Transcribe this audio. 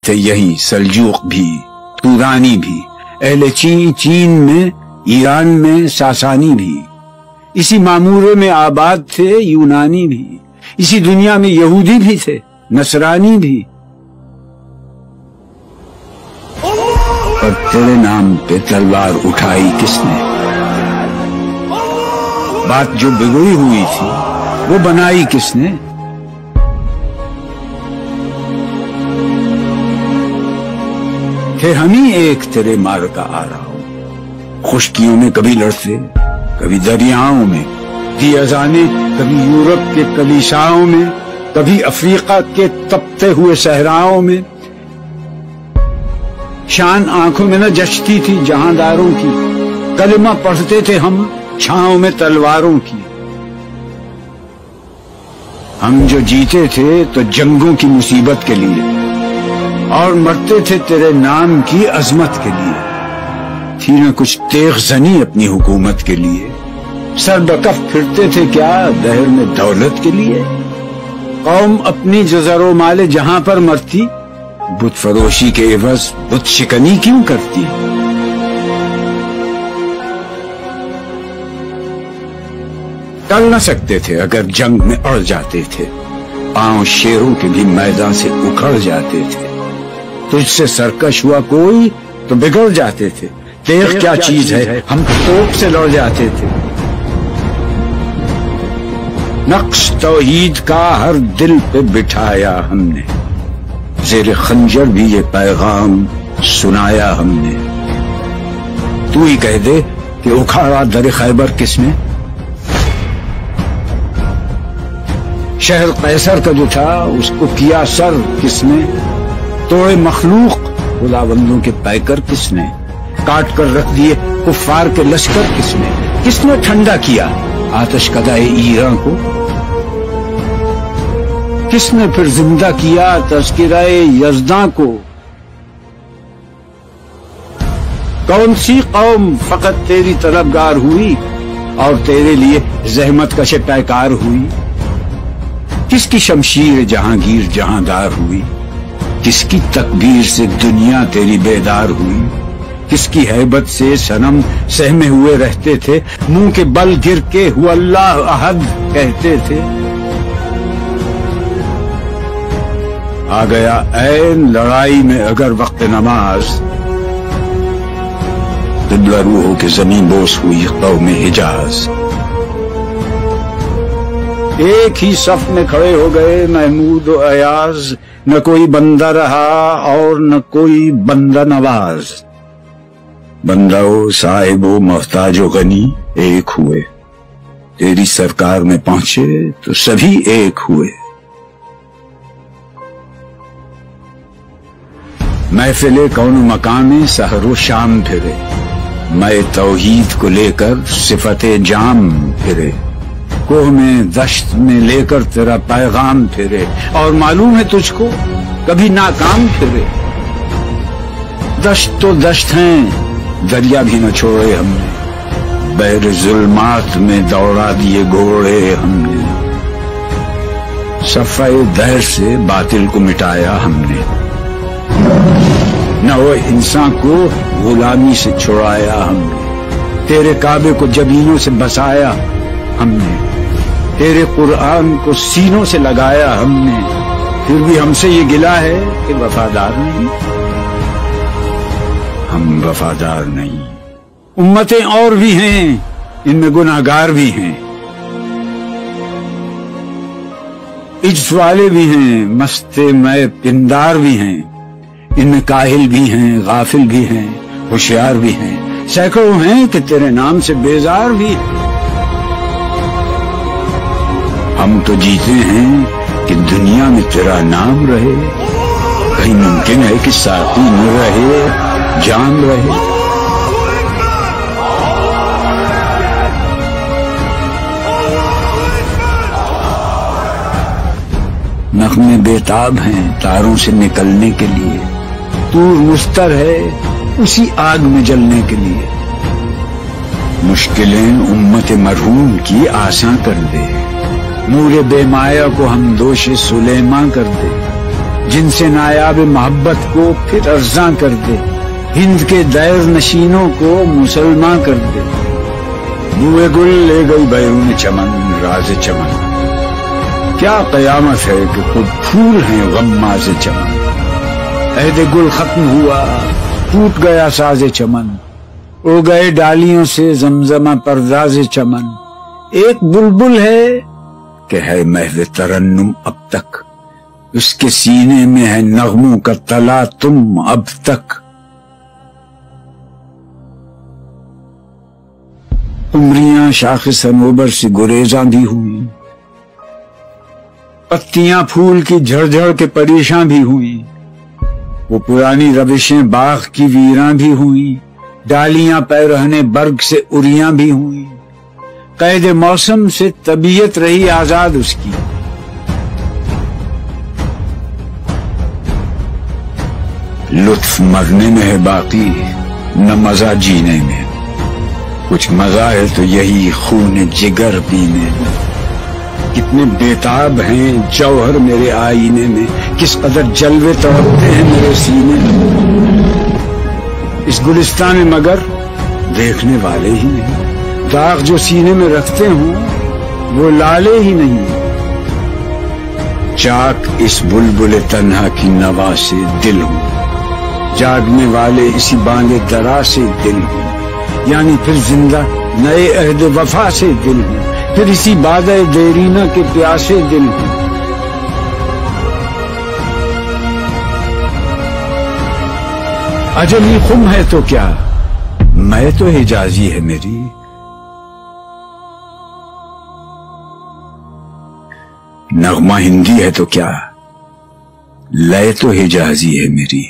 تھے یہی سلجوق بھی، تورانی بھی، اہل چین میں، ایران میں ساسانی بھی، اسی معمورے میں آباد تھے یونانی بھی، اسی دنیا میں یہودی بھی تھے، نصرانی بھی، پر تیرے نام پہ تلوار اٹھائی کس نے؟ بات جو بگڑی ہوئی تھی وہ بنائی کس نے؟ تھے ہم ہی ایک تیرے مار کا آ رہا ہوں، خشکیوں میں کبھی لڑتے، کبھی دریاؤں میں، دی اذانیں کبھی یورپ کے کلیساؤں میں، کبھی افریقہ کے تپتے ہوئے صحراؤں میں، شان آنکھوں میں نہ جچتی تھی جہانداروں کی، کلمہ پڑھتے تھے ہم چھاؤں میں تلواروں کی، ہم جو جیتے تھے تو جنگوں کی مصیبت کے لیے، اور مرتے تھے تیرے نام کی عظمت کے لیے، تھی نہ کچھ تیغ زنی اپنی حکومت کے لیے، سر بکف پھرتے تھے کیا دہر میں دولت کے لیے، قوم اپنی جزر و مال جہاں پر مرتی، بت فروشی کے عوض بت شکنی کیوں کرتی؟ ٹل نہ سکتے تھے اگر جنگ میں اڑ جاتے تھے، پاؤں شیروں کے بھی میدان سے اکھڑ جاتے تھے، تجھ سے سرکش ہوا کوئی تو بگڑ جاتے تھے، تیغ کیا چیز ہے ہم توپ سے لڑ جاتے تھے، نقش توحید کا ہر دل پہ بٹھایا ہم نے، زیر خنجر بھی یہ پیغام سنایا ہم نے، تو ہی کہہ دے کہ اکھاڑا در خیبر کس نے؟ شہر قیصر کا جو تھا اس کو کیا سر کس نے؟ توڑے مخلوق خداوندوں کے پیکر کس نے؟ کاٹ کر رکھ دیے کفار کے لشکر کس نے ٹھنڈا کیا آتش کدہ ایران کو؟ کس نے پھر زندہ کیا تذکرہ یزداں کو؟ کون سی قوم فقط تیری طلبگار ہوئی اور تیرے لیے زحمت کش پیکار ہوئی؟ کس کی شمشیر جہانگیر جہاندار ہوئی؟ کس کی تکبیر سے دنیا تیری بیدار ہوئی؟ کس کی ہیبت سے صنم سہمے ہوئے رہتے تھے، منہ کے بل گر کے ہو اللہ احد کہتے تھے؟ آ گیا عین لڑائی میں اگر وقت نماز، قبلہ روح ہو کے زمین بوس ہوئی قوم حجاز، ایک ہی صف میں کھڑے ہو گئے محمود و ایاز، نہ کوئی بندہ رہا اور نہ کوئی بندہ نواز، بندہ و صاحب و محتاج و غنی ایک ہوئے، تیری سرکار میں پہنچے تو سبھی ایک ہوئے، محفل کون و مقام میں سحر و شام پھرے، میں توحید کو لے کر صفت جام پھرے، کوہ میں دشت میں لے کر تیرا پیغام پھرے، اور معلوم ہے تجھ کو کبھی ناکام پھرے، دشت تو دشت ہیں دریا بھی نہ چھوڑے ہم نے، بحر ظلمات میں دوڑا دیے گھوڑے ہم نے، صفحہ دہر سے باطل کو مٹایا ہم نے، نہ وہ انسان کو غلامی سے چھڑایا ہم نے، تیرے کعبے کو جبینوں سے بسایا ہم نے، تیرے قرآن کو سینوں سے لگایا ہم نے، پھر بھی ہم سے یہ گلہ ہے کہ وفادار نہیں، ہم وفادار نہیں، امتیں اور بھی ہیں ان میں گناہگار بھی ہیں، عجز والے بھی ہیں مست میں پندار بھی ہیں، ان میں کاہل بھی ہیں غافل بھی ہیں ہوشیار بھی ہیں، سینکڑوں ہیں کہ تیرے نام سے بیزار بھی ہیں، ہم تو جیتے ہیں کہ دنیا میں تیرا نام رہے، کہیں ممکن ہے کہ ساقی نہ رہے جان رہے، نغمے بیتاب ہیں تاروں سے نکلنے کے لیے، طور مستر ہے اسی آگ میں جلنے کے لیے، مشکلیں امت مرحوم کی آساں کر دے، نور بے مایا کو ہم دوش سلیماں کر دے، جن سے نایاب محبت کو پھر ارزاں کر دے، ہند کے دیر نشینوں کو مسلمان کر دے۔ بوئے گل لے گئی بیرون چمن راز چمن، کیا قیامت ہے کہ خود پھول ہیں غماز چمن۔ عہد گل ختم ہوا، ٹوٹ گیا ساز چمن، اڑ گئے ڈالیوں سے زمزمہ پرداز چمن۔ ایک بلبل ہے کہ ہے محو ترنم اب تک، اس کے سینے میں ہے نغموں کا تلا تم اب تک۔ عمریاں شاخ صنوبر سے گریزاں بھی ہوئیں، پتیاں پھول کی جھڑ جھڑ کے پریشاں بھی ہوئیں، وہ پرانی روشیں باغ کی ویراں بھی ہوئیں، ڈالیاں پیرہنے برگ سے اریاں بھی ہوئیں۔ قید موسم سے طبیعت رہی آزاد اس کی، لطف مرنے میں ہے باقی نہ مزہ جینے میں، کچھ مزہ ہے تو یہی خون جگر پینے میں۔ کتنے بیتاب ہیں جوہر میرے آئینے میں، کس قدر جلوے تڑپتے ہیں میرے سینے میں۔ اس گلستان میں مگر دیکھنے والے ہی نہیں، داغ جو سینے میں رکھتے ہوں وہ لالے ہی نہیں۔ چاک اس بلبل تنہا کی نوا سے دل ہوں، جاگنے والے اسی باندے درا سے دل ہوں، یعنی پھر زندہ نئے عہد وفا سے دل ہوں، پھر اسی بادۂ دیرینہ کے پیاسے دل ہوں۔ اجمی خم ہے تو کیا، میں تو حجازی ہے میری، نغمہ ہندی ہے تو کیا، لے تو حجازی ہے میری۔